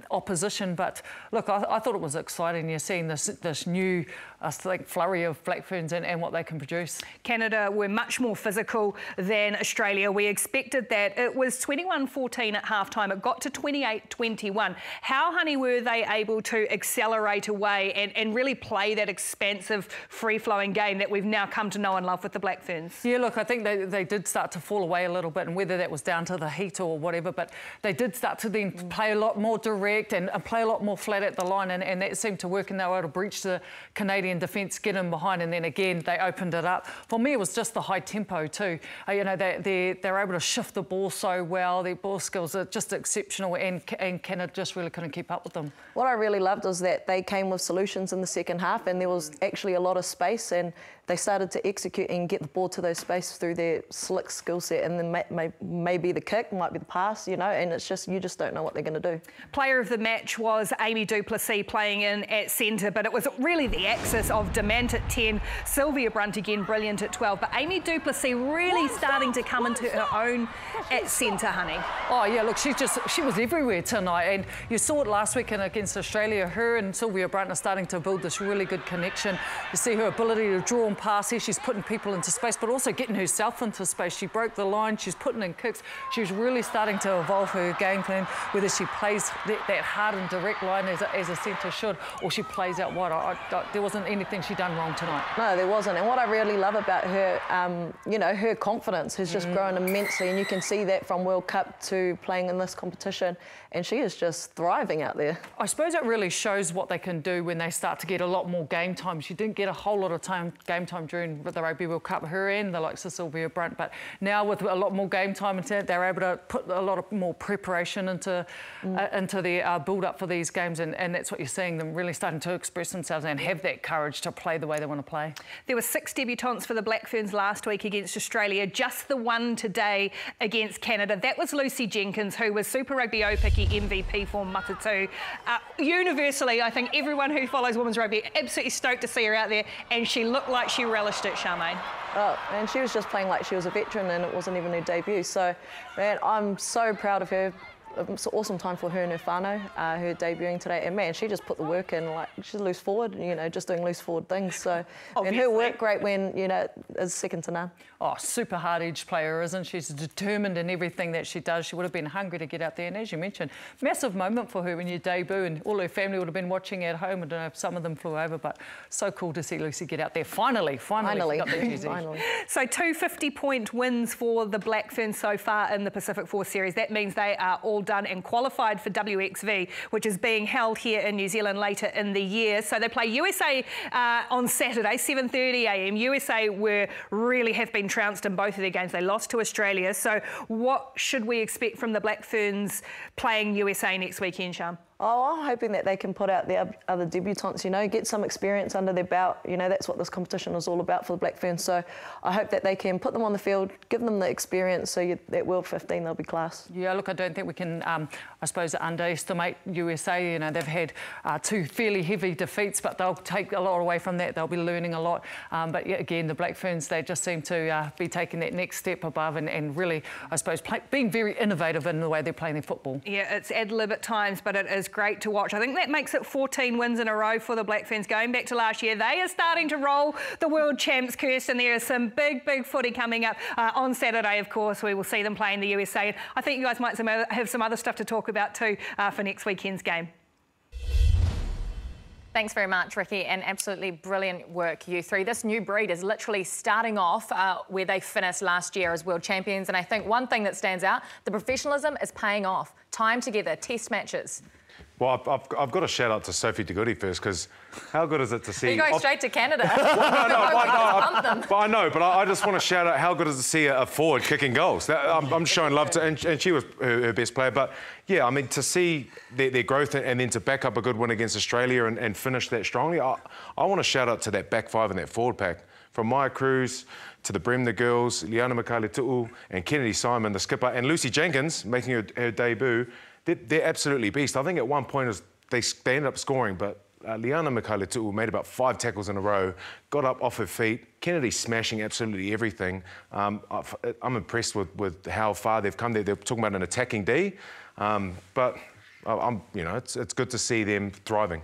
opposition, but look, I thought it was exciting. You're seeing this new, I think, flurry of Black Ferns and what they can produce. Canada were much more physical than Australia. We expected that. It was 21-14 at halftime. It got to 28-21. How, Honey, were they able to accelerate away and really play that expansive, free-flowing game that we've now come to know and love with the Black Ferns? Yeah, look, I think they did start to fall away a little bit, and whether that was down to the heat or whatever, but they did start to then play a lot more direct and play a lot more flat at the line, and that seemed to work, and they were able to breach the Canadian defence, get in behind, and then again they opened it up. For me, it was just the high tempo too. You know, they're able to shift the ball so well. Their ball skills are just exceptional, and Canada just really couldn't keep up with them. What I really loved was that they came with solutions in the second half, and there was actually a lot of space, and they started to execute and get the ball to those spaces through their slick skill set, and then maybe the kick, might be the pass, you know, and it's just, you just don't know what they're going to do. Player of the match was Amy du Plessis playing in at centre, but it was really the axis of Demant at 10, Sylvia Brunt again brilliant at 12, but Amy du Plessis really starting to come into her own at centre, Honey. Oh yeah, look, she was everywhere tonight, and you saw it last weekend against Australia. Her and Sylvia Brunt are starting to build this really good connection. You see her ability to draw and pass here. She's putting people into space, but also getting herself into space. She broke the line. She's putting in kicks. She's really starting to evolve her game plan, whether she plays that hard and direct line as a centre should, or she plays out wide. There wasn't anything she done wrong tonight. No, there wasn't. And what I really love about her, you know, her confidence has just grown immensely, and you can see that from World Cup to playing in this competition, and she is just thriving out there. I suppose it really shows what they can do when they start to get a lot more game time. She didn't get a whole lot of game time during the Rugby World Cup, her and the likes of Sylvia Brunt, but now with a lot more game time, they're able to put a lot of more preparation into their build-up for these games, and that's what you're seeing, them really starting to express themselves and have that courage to play the way they want to play. There were 6 debutants for the Black Ferns last week against Australia, just the one today against Canada. That was Lucy Jenkins, who was Super Rugby Aupiki MVP for Matatu. Universally, I think everyone who follows women's rugby absolutely stoked to see her out there, and she looked like she relished it, Charmaine. Oh, and she was just playing like she was a veteran, and it wasn't even her debut. So, man, I'm so proud of her. It's an awesome time for her and her whānau, her debuting today. And man, she just put the work in, like she's loose forward, you know, just doing loose forward things. So, and her work rate when, you know, is second to none. Oh, super hard-edged player, isn't she? She's determined in everything that she does. She would have been hungry to get out there. And as you mentioned, massive moment for her when you debut, and all her family would have been watching at home. I don't know if some of them flew over, but so cool to see Lucy get out there. Finally. Got that jersey. Finally. So 2 50-point wins for the Black Ferns so far in the Pacific Force Series. That means they are all done and qualified for WXV, which is being held here in New Zealand later in the year. So they play USA on Saturday, 7:30 a.m. USA have been trounced in both of their games. They lost to Australia. So what should we expect from the Black Ferns playing USA next weekend, Sham? Oh, I'm hoping that they can put out the other debutants, you know, get some experience under their belt. You know, that's what this competition is all about for the Black Ferns. So I hope that they can put them on the field, give them the experience, so at World 15 they'll be class. Yeah, look, I don't think we can, I suppose, underestimate USA. You know, they've had 2 fairly heavy defeats, but they'll take a lot away from that. They'll be learning a lot. But yeah, again, the Black Ferns, they just seem to be taking that next step above and really, I suppose, being very innovative in the way they're playing their football. Yeah, it's ad lib at times, but it is great to watch. I think that makes it 14 wins in a row for the Black Ferns. Going back to last year, they are starting to roll the world champs, Kirsten. There is some big footy coming up on Saturday, of course. We will see them play in the USA. I think you guys might have some other stuff to talk about too for next weekend's game. Thanks very much, Ricky, and absolutely brilliant work, you three. This new breed is literally starting off where they finished last year as world champions, and I think one thing that stands out, the professionalism is paying off. Time together, test matches. Well, I've got to shout out to Sophie De Goody first, because how good is it to see... You're going straight to Canada. But I just want to shout out how good is it to see a forward kicking goals. I'm showing love to, and she was her best player. But yeah, I mean, to see their growth and then to back up a good win against Australia and finish that strongly, I want to shout out to that back five and that forward pack. From Maya Cruz to the Bremner girls, Liana Makale-Tu'u and Kennedy Simon, the skipper, and Lucy Jenkins making her debut. They're absolutely beast. I think at one point they ended up scoring, but Liana Makale-Tu'u made about 5 tackles in a row, got up off her feet. Kennedy smashing absolutely everything. I'm impressed with how far they've come. They're talking about an attacking D, but it's good to see them thriving.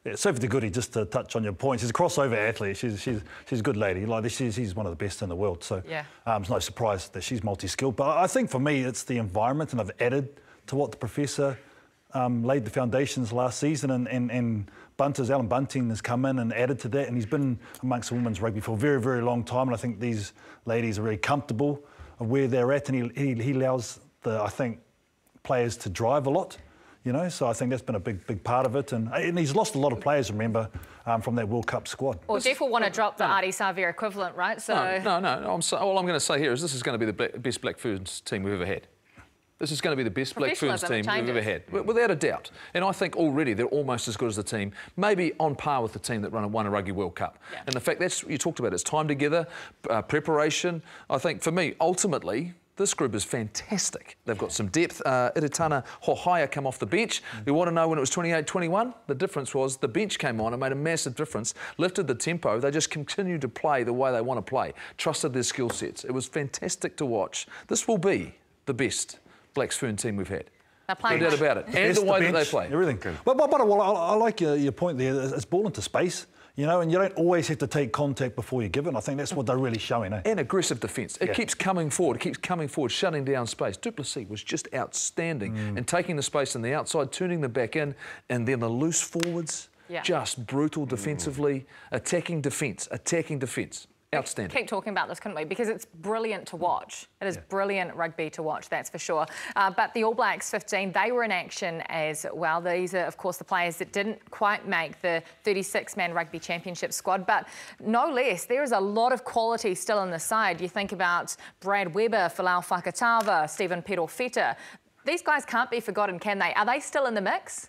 Yeah, Sophie De Goody, just to touch on your point, she's a crossover athlete. She's a good lady. Like she's one of the best in the world. So yeah. It's no surprise that she's multi-skilled. But I think for me, it's the environment, and I've added to what the professor laid the foundations last season, and Alan Bunting has come in and added to that, and he's been amongst women's rugby for a very, very long time, and I think these ladies are very comfortable of where they're at, and he allows I think players to drive a lot, so I think that's been a big part of it, and he's lost a lot of players, remember, from that World Cup squad. Well, Jeff will want to drop the Ardie Savia equivalent, right? So No. All I'm going to say here is this is going to be the best Black Ferns team we've ever had. This is going to be the best Black Ferns team we've ever had, without a doubt. And I think already they're almost as good as the team, maybe on par with the team that won a Rugby World Cup. Yeah. And the fact that's you talked about, it's time together, preparation. I think for me, ultimately, this group is fantastic. They've got some depth. Iritana Hohaia come off the bench. We want to know when it was 28-21. The difference was the bench came on and made a massive difference, lifted the tempo. They just continued to play the way they want to play, trusted their skill sets. It was fantastic to watch. This will be the best Black Fern team we've had. No doubt about it. And the way that they play. Everything. But I like your point there. It's ball into space, and you don't always have to take contact before you give it. And I think that's what they're really showing. And aggressive defence. It keeps coming forward. It keeps coming forward, shutting down space. Duplessis was just outstanding and taking the space on the outside, turning them back in, and then the loose forwards, just brutal defensively, attacking defence. Outstanding. Keep talking about this, couldn't we? Because it's brilliant to watch. It is brilliant rugby to watch, that's for sure. But the All Blacks 15, they were in action as well. These are, of course, the players that didn't quite make the 36-man rugby championship squad. But no less, there is a lot of quality still in the side. You think about Brad Weber, Folau Fakatava, Stephen Perofeta. These guys can't be forgotten, can they? Are they still in the mix?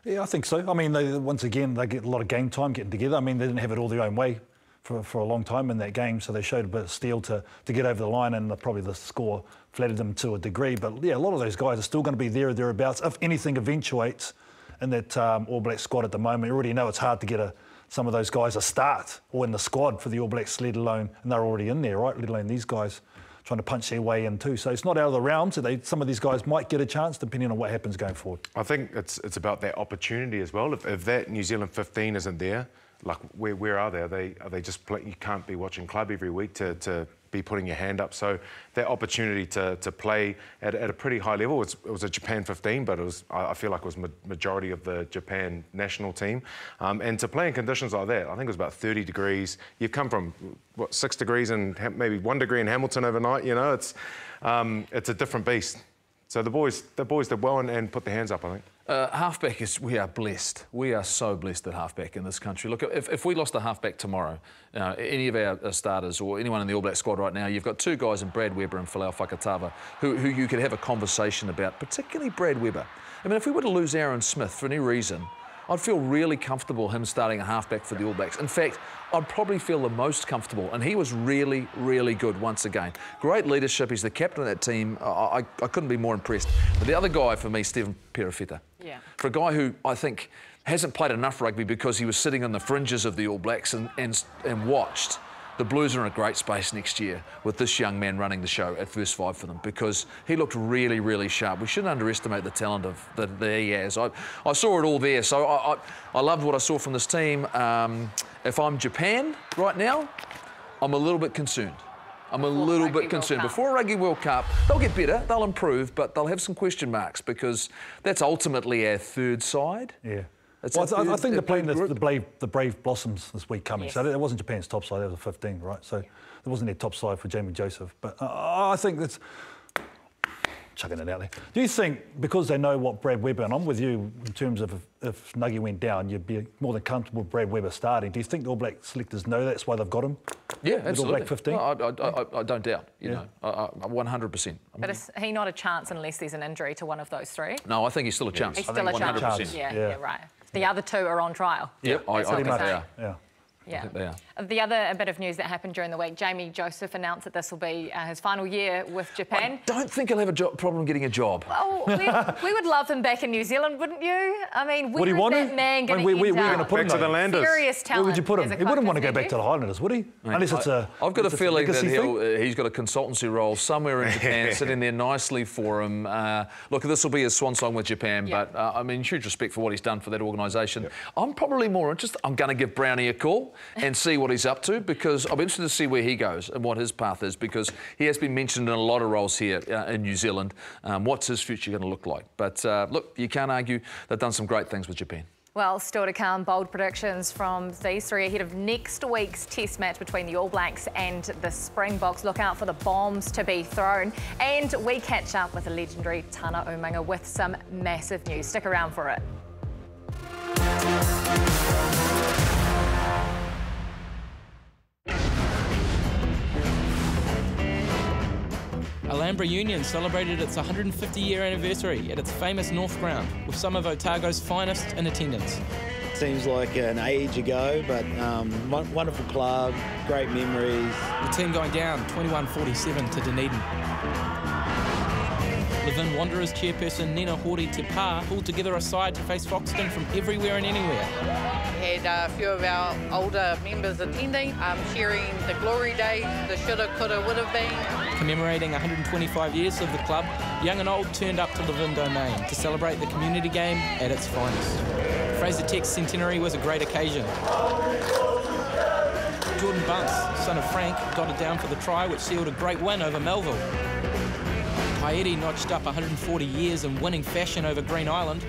Yeah, I think so. I mean, once again, they get a lot of game time getting together. I mean, they didn't have it all their own way for a long time in that game, so they showed a bit of steel to get over the line, and probably the score flattered them to a degree. But yeah, a lot of those guys are still going to be there or thereabouts. If anything eventuates in that All Black squad at the moment, you already know it's hard to get some of those guys a start or in the squad for the All Blacks, let alone, and they're already in there, right? Let alone these guys trying to punch their way in too. So it's not out of the realm. So some of these guys might get a chance depending on what happens going forward. I think it's about that opportunity as well. If that New Zealand 15 isn't there, like, where are they? Are they just play? You can't be watching club every week to be putting your hand up. So that opportunity to play at a pretty high level, it was a Japan 15, but I feel like it was majority of the Japan national team. And to play in conditions like that, I think it was about 30 degrees. You've come from, 6 degrees and maybe 1 degree in Hamilton overnight, it's a different beast. So the boys did well and put their hands up, I think. Halfback we are blessed. We are so blessed at halfback in this country. Look, if we lost a halfback tomorrow, any of our starters or anyone in the All Black squad right now, you've got 2 guys in Brad Weber and Folau Fakatava who you could have a conversation about, particularly Brad Weber. I mean, if we were to lose Aaron Smith for any reason, I'd feel really comfortable him starting a halfback for the All Blacks. In fact, I'd probably feel the most comfortable, and he was really, really good once again. Great leadership. He's the captain of that team. I couldn't be more impressed. But the other guy for me, Stephen Perofeta. Yeah. For a guy who I think hasn't played enough rugby because he was sitting on the fringes of the All Blacks and watched. the Blues are in a great space next year with this young man running the show at first 5 for them, because he looked really, really sharp. We shouldn't underestimate the talent that he has. I saw it all there, so I loved what I saw from this team. If I'm Japan right now, I'm a little bit concerned. I'm a little bit concerned. Before a Rugby World Cup, they'll get better, they'll improve, but they'll have some question marks, because that's ultimately our third side. Yeah. Well, I think they're playing the Brave Blossoms this week coming. Yes. So it wasn't Japan's top side, that was a 15, right? So it wasn't their top side for Jamie Joseph. But I think that's... chucking it out there. Do you think, because they know what Brad Weber, and I'm with you in terms of if Nuggie went down, you'd be more than comfortable with Brad Weber starting. Do you think the All Black selectors know that's why they've got him? Yeah, absolutely. All Black 15? No, I don't doubt, you know, 100%. But is he not a chance unless there's an injury to one of those three? No, I think he's still a chance. He's still a chance. 100%. Yeah, right. The other two are on trial. Yep, I think they are. Yeah. The other bit of news that happened during the week, Jamie Joseph announced that this will be his final year with Japan. I don't think he'll have a problem getting a job. Well, we would love him back in New Zealand, wouldn't you? I mean, where is that man going to We're going to put him to the Landers. Serious talent. Where would you put him? He wouldn't want to go back to the Highlanders, would he? Mate, unless it's a... I've got a feeling that he's got a consultancy role somewhere in Japan, sitting there nicely for him. Look, this will be his swan song with Japan, but I mean, huge respect for what he's done for that organisation. I'm probably more interested. I'm going to give Brownie a call and see what he's up to, because I'll be interested to see where he goes and what his path is, because he has been mentioned in a lot of roles here in New Zealand. What's his future going to look like? But look, you can't argue they've done some great things with Japan. Well, still to come, bold predictions from these three ahead of next week's test match between the All Blacks and the Springboks. Look out for the bombs to be thrown. And we catch up with the legendary Tana Umaga with some massive news. Stick around for it. Alhambra Union celebrated its 150-year anniversary at its famous North Ground, with some of Otago's finest in attendance. Seems like an age ago, but wonderful club, great memories. The team going down 21-47 to Dunedin. Levin Wanderers chairperson Nina Hori Te Pā pulled together a side to face Foxton from everywhere and anywhere. We had a few of our older members attending, sharing the glory days, the shoulda, coulda, would have been. Commemorating 125 years of the club, young and old turned up to Levin Domain to celebrate the community game at its finest. Fraser Tech's centenary was a great occasion. Jordan Bunce, son of Frank, got it down for the try, which sealed a great win over Melville. Paeri notched up 140 years in winning fashion over Green Island.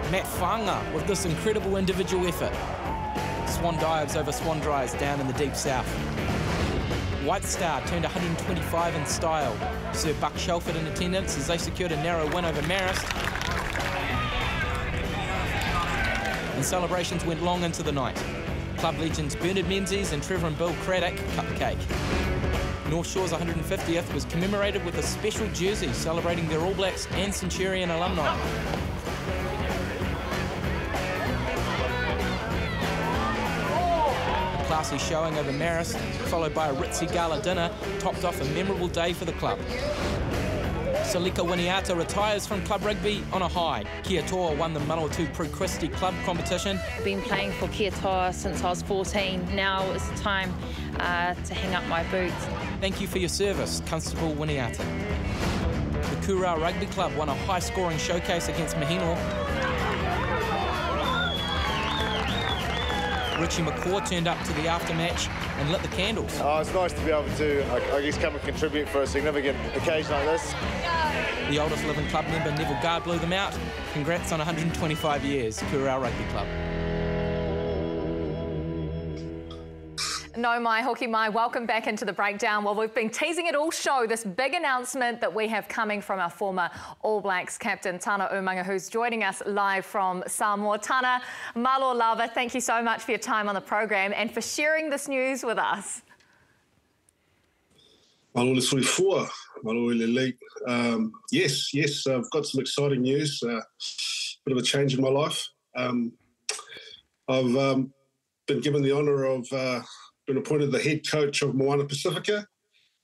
Matt Whanga with this incredible individual effort. Swan dives over swan dries down in the deep south. White Star turned 125 in style. Sir Buck Shelford in attendance as they secured a narrow win over Marist. And celebrations went long into the night. Club legends Bernard Menzies and Trevor and Bill Craddock cut the cake. North Shore's 150th was commemorated with a special jersey celebrating their All Blacks and Centurion alumni. A classy showing over Marist, followed by a ritzy gala dinner, topped off a memorable day for the club. Salika Winiata retires from club rugby on a high. Kia Toa won the Manawatu Prue Christie Club competition. I've been playing for Kia Toa since I was 14. Now it's time to hang up my boots. Thank you for your service, Constable Winiata. The Kura Rugby Club won a high-scoring showcase against Mahino. Richie McCaw turned up to the aftermatch and lit the candles. Oh, it's nice to be able to, I guess, come and contribute for a significant occasion like this. The oldest living club member, Neville Guard, blew them out. Congrats on 125 years, Kura Rugby Club. No, Mai, Hoki Mai, welcome back into the breakdown. Well, we've been teasing it all show, this big announcement that we have coming from our former All Blacks captain, Tana Umaga, who's joining us live from Samoa. Tana, malo lava, thank you so much for your time on the program and for sharing this news with us. Malo le soifua, malo le late. Yes, I've got some exciting news, bit of a change in my life. I've been given the honour of been appointed the head coach of Moana Pacifica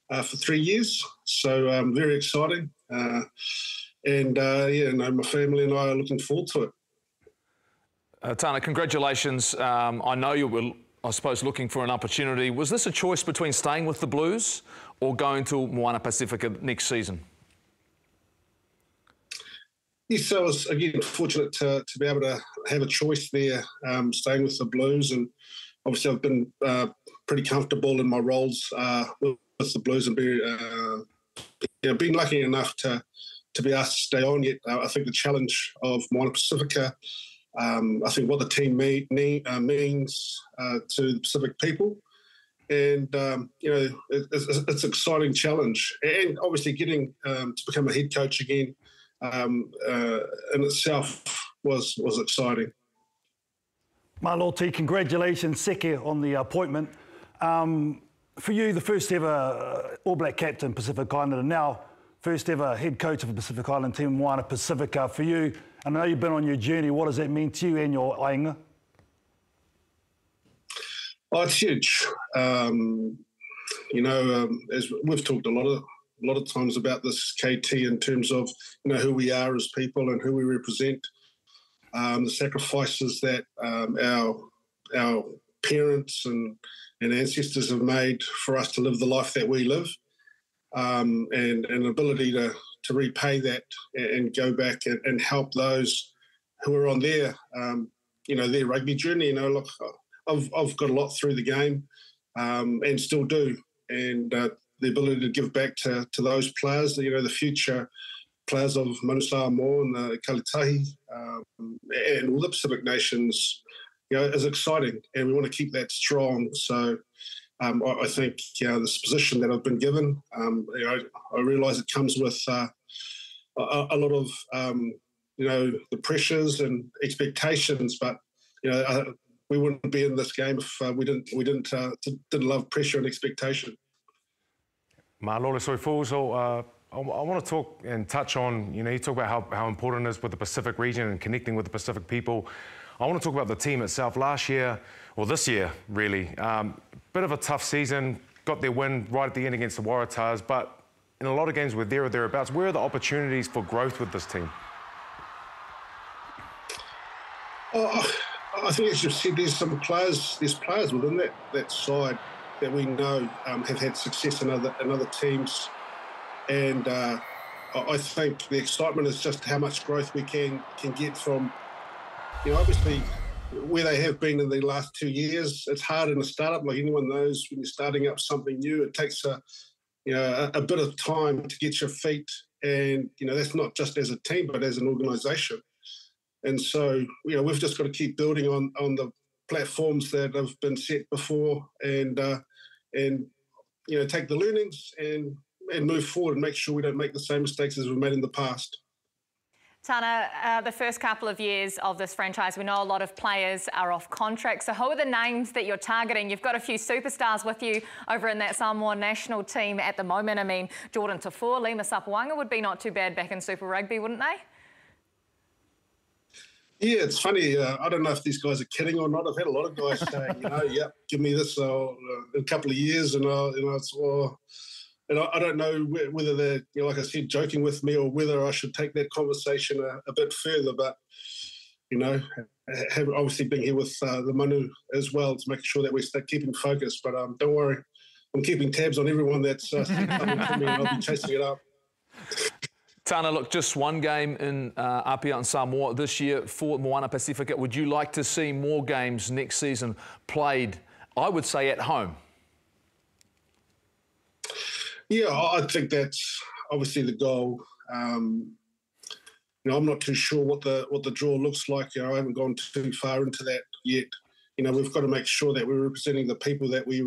for 3 years, so very exciting. My family and I are looking forward to it. Tana, congratulations. I know you were I suppose, looking for an opportunity. Was this a choice between staying with the Blues or going to Moana Pacifica next season? Yes, I was, again, fortunate to be able to have a choice there, staying with the Blues. And obviously I've been pretty comfortable in my roles with the Blues and been lucky enough to be asked to stay on. Yet I think the challenge of Moana Pacifica, I think what the team means to the Pacific people, and it's an exciting challenge. And obviously getting to become a head coach again in itself was exciting. Maloti, congratulations, Seke, on the appointment. For you, the first ever All Black captain, Pacific Islander, and now first ever head coach of a Pacific Island team, Moana Pacifica. For you, I know you've been on your journey. What does that mean to you and your ainga? Oh, it's huge. As we've talked a lot of times about this, KT, in terms of who we are as people and who we represent, the sacrifices that our parents and ancestors have made for us to live the life that we live, and an ability to repay that and go back and help those who are on their their rugby journey. Look, I've got a lot through the game and still do, and the ability to give back to those players, the future players of Manu Samoa and the Kalitahi and all the Pacific nations, is exciting, and we want to keep that strong. So I think this position that I've been given, I realise it comes with a lot of the pressures and expectations, but we wouldn't be in this game if we didn't love pressure and expectation. Malole Soifuso, I want to talk and touch on, you talk about how important it is with the Pacific region and connecting with the Pacific people. I want to talk about the team itself. Last year, or this year, really, bit of a tough season, got their win right at the end against the Waratahs, but in a lot of games we're there or thereabouts. Where are the opportunities for growth with this team? I think, as you said, there's players within that side that we know have had success in other teams. And I think the excitement is just how much growth we can get from, obviously, where they have been in the last 2 years. It's hard in a startup, like anyone knows, when you're starting up something new. It takes a bit of time to get your feet, and that's not just as a team, but as an organisation. And so we've just got to keep building on the platforms that have been set before, and take the learnings and move forward and make sure we don't make the same mistakes as we've made in the past. Tana, the first couple of years of this franchise, we know a lot of players are off contract. So who are the names that you're targeting? You've got a few superstars with you over in that Samoa national team at the moment. I mean, Jordan Tafua, Lima Sapawanga would be not too bad back in Super Rugby, wouldn't they? Yeah, it's funny. I don't know if these guys are kidding or not. I've had a lot of guys saying, yep, give me this in a couple of years, and and I don't know whether they're, like I said, joking with me, or whether I should take that conversation a bit further. But have obviously been here with the Manu as well to make sure that we start keeping focus. But don't worry, I'm keeping tabs on everyone that's coming to me, and I'll be chasing it up. Tana, look, just one game in Apia and Samoa this year for Moana Pacifica. Would you like to see more games next season played, I would say, at home? Yeah, I think that's obviously the goal. I'm not too sure what the draw looks like. I haven't gone too far into that yet. We've got to make sure that we're representing the people that we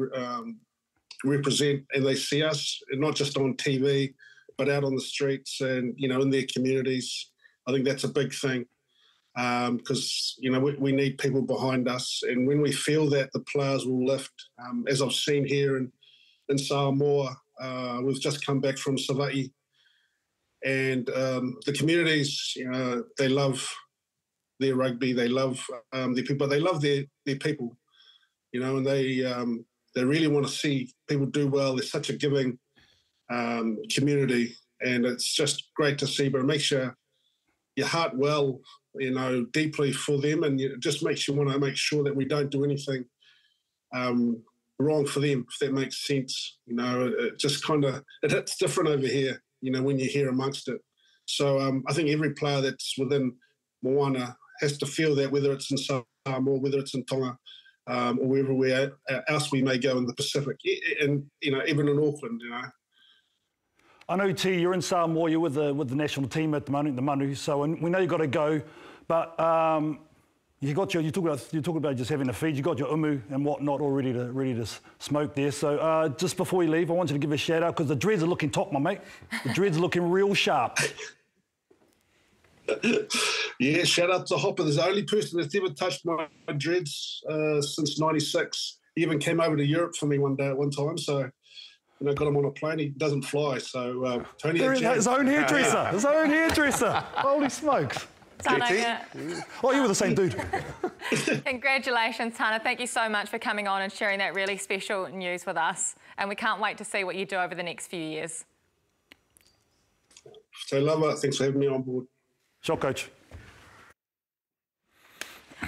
represent, and they see us, and not just on TV, but out on the streets and, in their communities. I think that's a big thing, because, we need people behind us. And when we feel that, the players will lift, as I've seen here in Samoa. We've just come back from Savai'i, and the communities, they love their rugby, they love their people, but they love their people, and they really want to see people do well. They're such a giving community, and it's just great to see. But it makes your heart well, deeply for them, and it just makes you want to make sure that we don't do anything wrong for them, if that makes sense. You know, it just kind of, it hits different over here, you know, when you're here amongst it. So I think every player that's within Moana has to feel that, whether it's in Samoa, whether it's in Tonga, or wherever else we may go in the Pacific, and, you know, even in Auckland, you know. I know, T, you're in Samoa, you're with the national team at the moment, the Manu, so we know you've got to go, but you talk about just having a feed, you got your umu and whatnot all ready to smoke there. So just before we leave, I want you to give a shout out, because the dreads are looking top, my mate. The dreads are looking real sharp. Yeah, shout out to Hopper. There's the only person that's ever touched my dreads since '96. He even came over to Europe for me one time. So, you know, got him on a plane. He doesn't fly. So, Tony, his own hairdresser. His own hairdresser. Holy smokes. Tana, oh, you were the same dude. Congratulations, Tana. Thank you so much for coming on and sharing that really special news with us. And we can't wait to see what you do over the next few years. So, Lover, thanks for having me on board. Shot, Coach.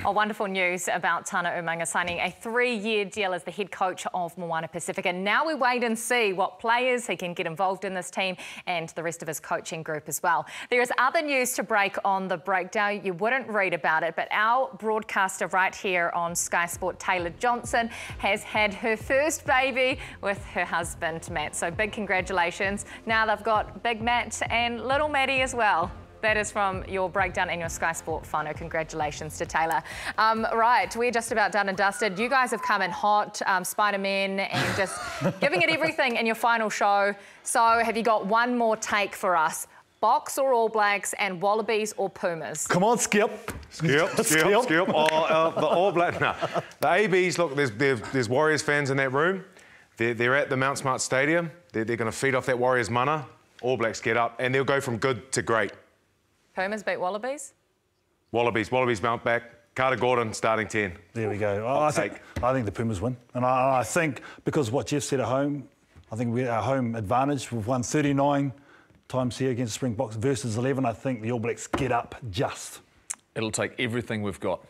Oh, wonderful news about Tana Umaga signing a 3-year deal as the head coach of Moana Pacific. And now we wait and see what players he can get involved in this team and the rest of his coaching group as well. There is other news to break on the breakdown. You wouldn't read about it, but our broadcaster right here on Sky Sport, Taylor Johnson, has had her first baby with her husband, Matt. So big congratulations. Now they've got Big Matt and little Maddie as well. That is from your breakdown and your Sky Sport whānau. Congratulations to Taylor. Right, we're just about done and dusted. You guys have come in hot, Spider-Man, and just giving it everything in your final show. So have you got one more take for us? Box or All Blacks, and Wallabies or Pumas? Come on, Skip. Skip. Oh, the All Blacks. No. The ABs, look, there's Warriors fans in that room. They're at the Mount Smart Stadium. They're going to feed off that Warriors mana. All Blacks get up, and they'll go from good to great. Pumas beat Wallabies? Wallabies bounce back. Carter Gordon starting 10. There we go. I think the Pumas win. And I think, because what Jeff said at home, I think we're our home advantage. We've won 39 times here against Springboks versus 11. I think the All Blacks get up just. It'll take everything we've got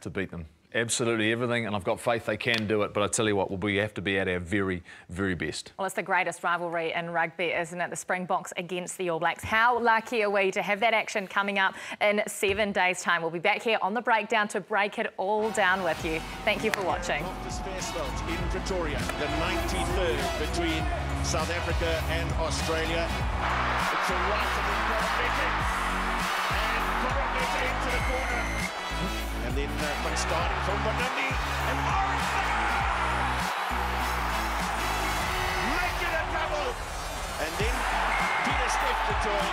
to beat them. Absolutely everything, and I've got faith they can do it, but I tell you what, we have to be at our very, very best. Well, it's the greatest rivalry in rugby, isn't it? The Springboks against the All Blacks. How lucky are we to have that action coming up in 7 days' time? We'll be back here on The Breakdown to break it all down with you. Thank you for watching. In Pretoria, the 93rd between South Africa and Australia. It's a right to the Korobeta, and Korobeta into the corner. And then from starting from Bonandi and Orange make it a double. And then Peter Steph to join.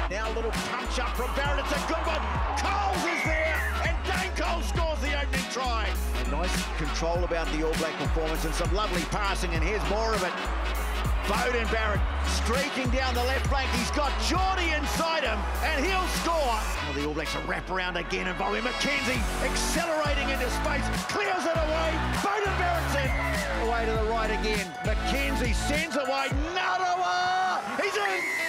Now a little punch up from Barrett. It's a good one. Coles is there, and Dane Coles scores the opening try. A nice control about the All Black performance and some lovely passing, and here's more of it. Beauden Barrett streaking down the left flank. He's got Geordie inside him, and he'll score. Now the All Blacks will wrap around again, and Bobby McKenzie accelerating into space, clears it away. Beauden Barrett's in. Away to the right again. McKenzie sends it wide. Narawa! He's in!